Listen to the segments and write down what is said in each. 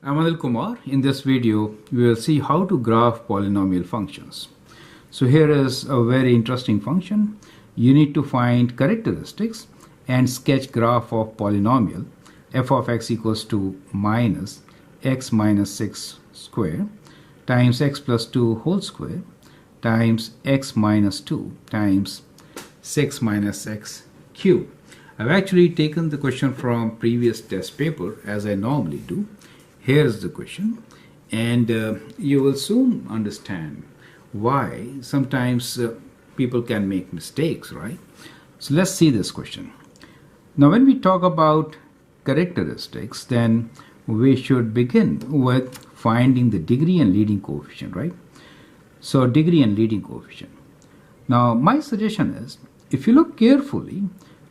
I'm Anil Kumar. In this video, we will see how to graph polynomial functions. So here is a very interesting function. You need to find characteristics and sketch graph of polynomial f of x equals to minus x minus 6 square times x plus 2 whole square times x minus 2 times 6 minus x cube. I've actually taken the question from previous test paper as I normally do. Here is the question, and you will soon understand why sometimes people can make mistakes, right? So let's see this question. Now when we talk about characteristics, then we should begin with finding the degree and leading coefficient, right? So degree and leading coefficient. Now my suggestion is, if you look carefully,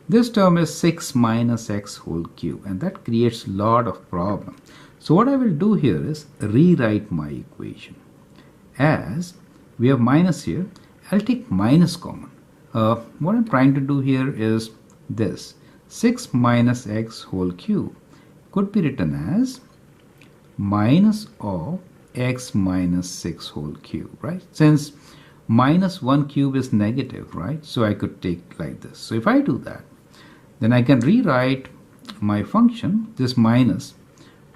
this term is 6 minus x whole cube, and that creates a lot of problem. So what I will do here is rewrite my equation. As we have minus here, I'll take minus common. What I'm trying to do here is this. 6 minus x whole cube could be written as minus of x minus 6 whole cube, right? Since minus 1 cube is negative, right? So I could take like this. So if I do that, then I can rewrite my function, this minus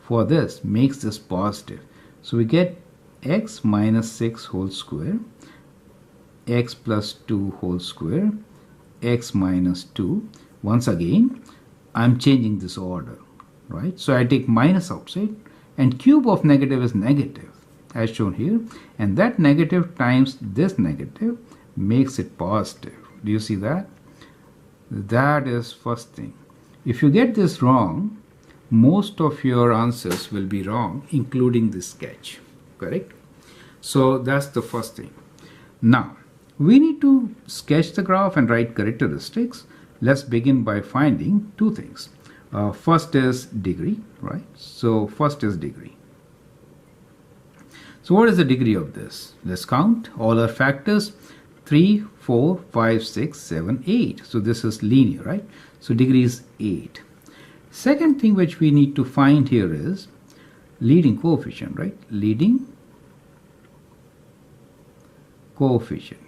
for this makes this positive. So we get x minus 6 whole square, x plus 2 whole square, x minus 2. Once again, I'm changing this order, right? So I take minus outside, and cube of negative is negative as shown here, and that negative times this negative makes it positive. Do you see that? That is first thing. If you get this wrong, most of your answers will be wrong, including the sketch, correct? So that's the first thing. Now, we need to sketch the graph and write characteristics. Let's begin by finding two things. First is degree, right? So first is degree. So what is the degree of this? Let's count all our factors. 3, 4, 5, 6, 7, 8. So this is linear, right? So degree is 8. Second thing which we need to find here is leading coefficient, right? Leading coefficient.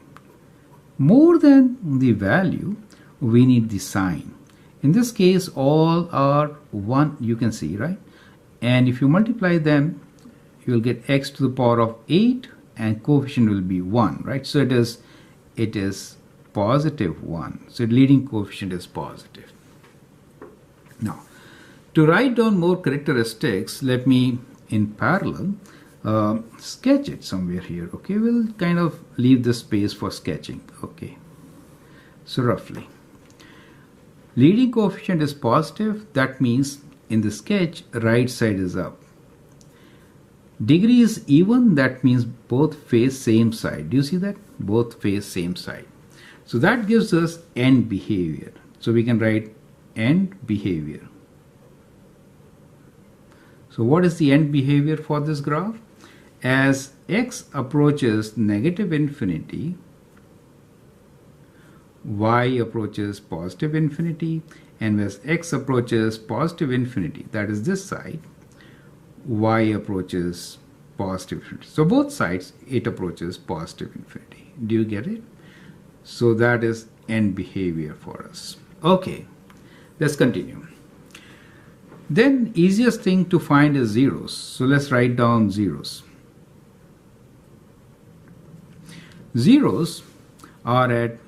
More than the value, we need the sign. In this case, all are 1, you can see, right? And if you multiply them, you will get x to the power of 8 and coefficient will be 1, right? So it is positive 1. So leading coefficient is positive. Now, to write down more characteristics, let me in parallel sketch it somewhere here. Okay, we'll kind of leave this space for sketching. Okay, so roughly leading coefficient is positive. That means in the sketch right side is up. Degree is even. That means both face same side. Do you see that? Both face same side. So that gives us end behavior. So we can write end behavior. So what is the end behavior for this graph? As x approaches negative infinity, y approaches positive infinity, and as x approaches positive infinity, that is this side, y approaches positive infinity. So both sides, it approaches positive infinity. Do you get it? So that is end behavior for us. Okay, let's continue. Then easiest thing to find is zeros. So let's write down zeros. Zeros are at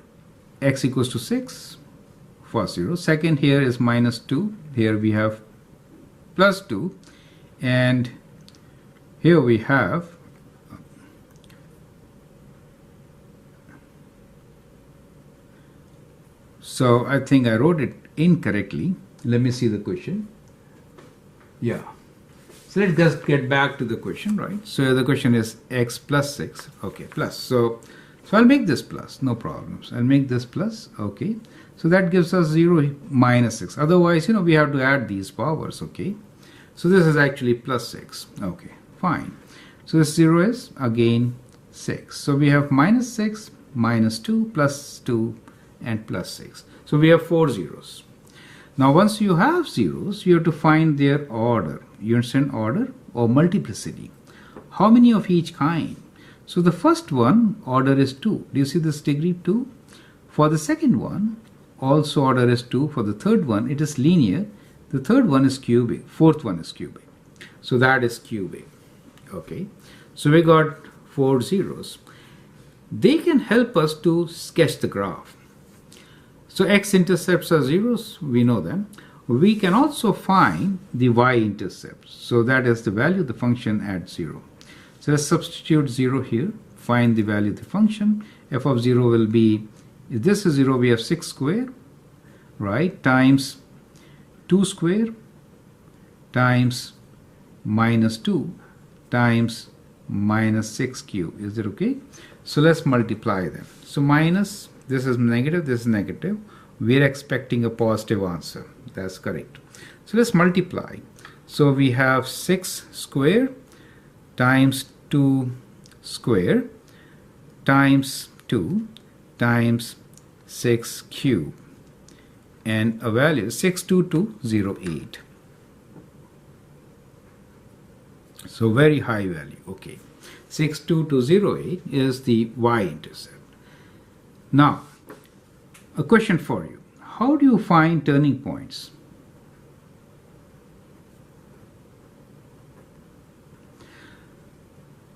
x equals to 6, first 0. Second here is minus 2. Here we have plus 2. And here we have so I think I wrote it incorrectly. Let me see the question. Yeah. So let's just get back to the question, right? So the question is x plus 6. Okay, plus. So I'll make this plus, no problems. I'll make this plus. Okay. So that gives us 0 minus 6. Otherwise, we have to add these powers. Okay. So this is actually plus 6. Okay, fine. So this 0 is again 6. So we have minus 6, minus 2, plus 2, and plus 6. So we have 4 zeros. Now once you have zeros, you have to find their order. You understand order? or multiplicity. How many of each kind? So the first one, order is 2. Do you see this degree 2? For the second one, also order is 2. For the third one, it is linear. The third one is cubic. Fourth one is cubic. So that is cubic. Okay. So we got 4 zeros. They can help us to sketch the graph. So x-intercepts are zeros. We know them. We can also find the y-intercepts. So that is the value of the function at 0. So let's substitute 0 here. Find the value of the function. F of 0 will be, if this is 0, we have 6 square, right, times 2 square times minus 2 times minus 6 cube. Is it okay? So let's multiply them. So minus, this is negative, this is negative. We are expecting a positive answer. That's correct. So let's multiply. So we have 6 square times 2 square times 2 times 6 cube, and a value 62208. So very high value. Okay, 62208 is the y-intercept. Now a question for you: how do you find turning points?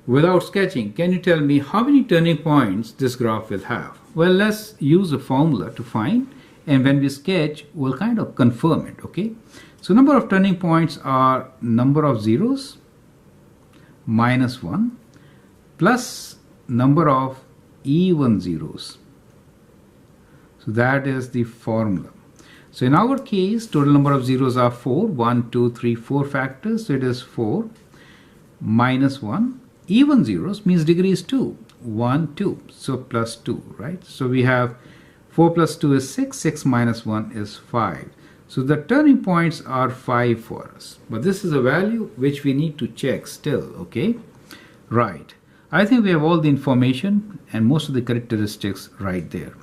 Without sketching, can you tell me how many turning points this graph will have? Well, let's use a formula to find, and when we sketch, we'll kind of confirm it, okay? So number of turning points are number of zeros minus 1 plus number of even zeros. So that is the formula. So in our case, total number of zeros are 4. 1, 2, 3, 4 factors. So it is 4 minus 1. Even zeros means degree is 2. 1, 2. So plus 2, right? So we have 4 plus 2 is 6. 6 minus 1 is 5. So the turning points are 5 for us. But this is a value which we need to check still, okay? Right. I think we have all the information and most of the characteristics right there.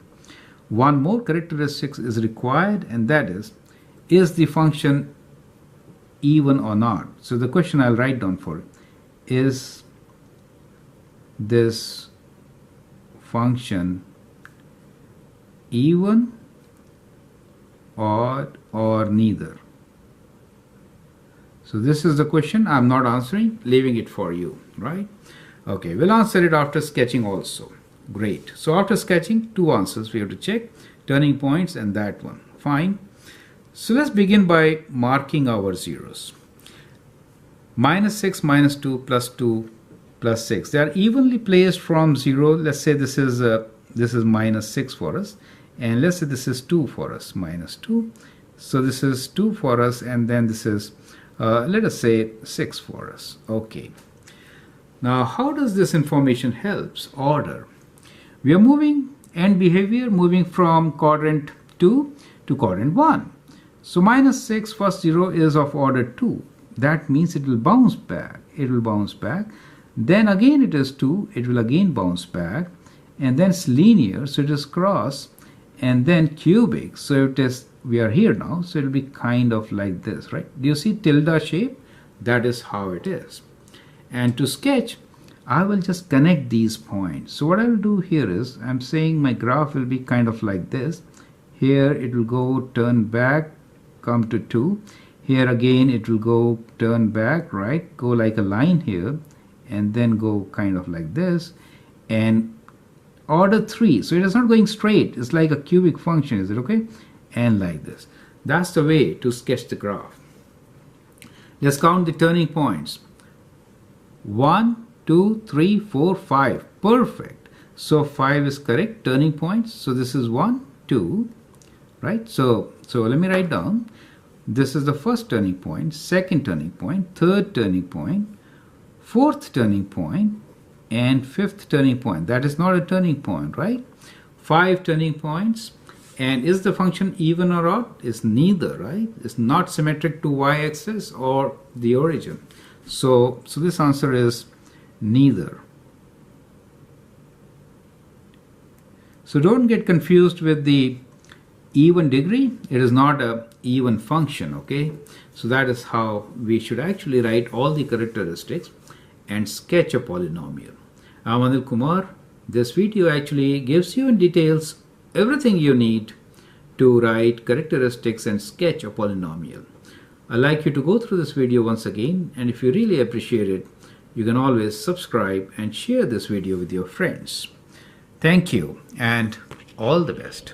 One more characteristic is required, and that is the function even or not? So the question I'll write down for it is this function even or neither? So this is the question. I'm not answering, leaving it for you, right? Okay, we'll answer it after sketching also. Great. So after sketching, 2 answers we have to check: turning points and that one. Fine. So let's begin by marking our zeros. Minus 6 minus 2 plus 2 plus 6. They are evenly placed from 0. Let's say this is minus 6 for us, and let's say this is 2 for us, minus 2. So this is 2 for us, and then this is let us say 6 for us. Okay. Now how does this information helps? Order. We are moving end behavior, moving from quadrant 2 to quadrant 1. So minus 6 first 0 is of order 2. That means it will bounce back. It will bounce back. Then again it is 2. It will again bounce back. And then it's linear. So it is cross. And then cubic. So it is, we are here now. So it will be kind of like this, right? Do you see tilde shape? That is how it is. And to sketch, I will just connect these points. So what I will do here is, I'm saying my graph will be kind of like this. Here it will go turn back, come to 2. Here again it will go turn back, right? Go like a line here, and then go kind of like this. And order 3. So it is not going straight. It's like a cubic function. Is it okay? And like this. That's the way to sketch the graph. Let's count the turning points. 1, 2, 3, 4, 5. Perfect. So 5 is correct. Turning points. So this is 1, 2, right? So let me write down. This is the first turning point, second turning point, third turning point, fourth turning point, and fifth turning point. That is not a turning point, right? 5 turning points. And is the function even or odd? It's neither, right? It's not symmetric to y-axis or the origin. So this answer is neither. So don't get confused with the even degree. It is not a even function, okay? So that is how we should actually write all the characteristics and sketch a polynomial. I'm Anil Kumar. This video actually gives you in details everything you need to write characteristics and sketch a polynomial. I'd like you to go through this video once again, and if you really appreciate it, you can always subscribe and share this video with your friends. Thank you and all the best.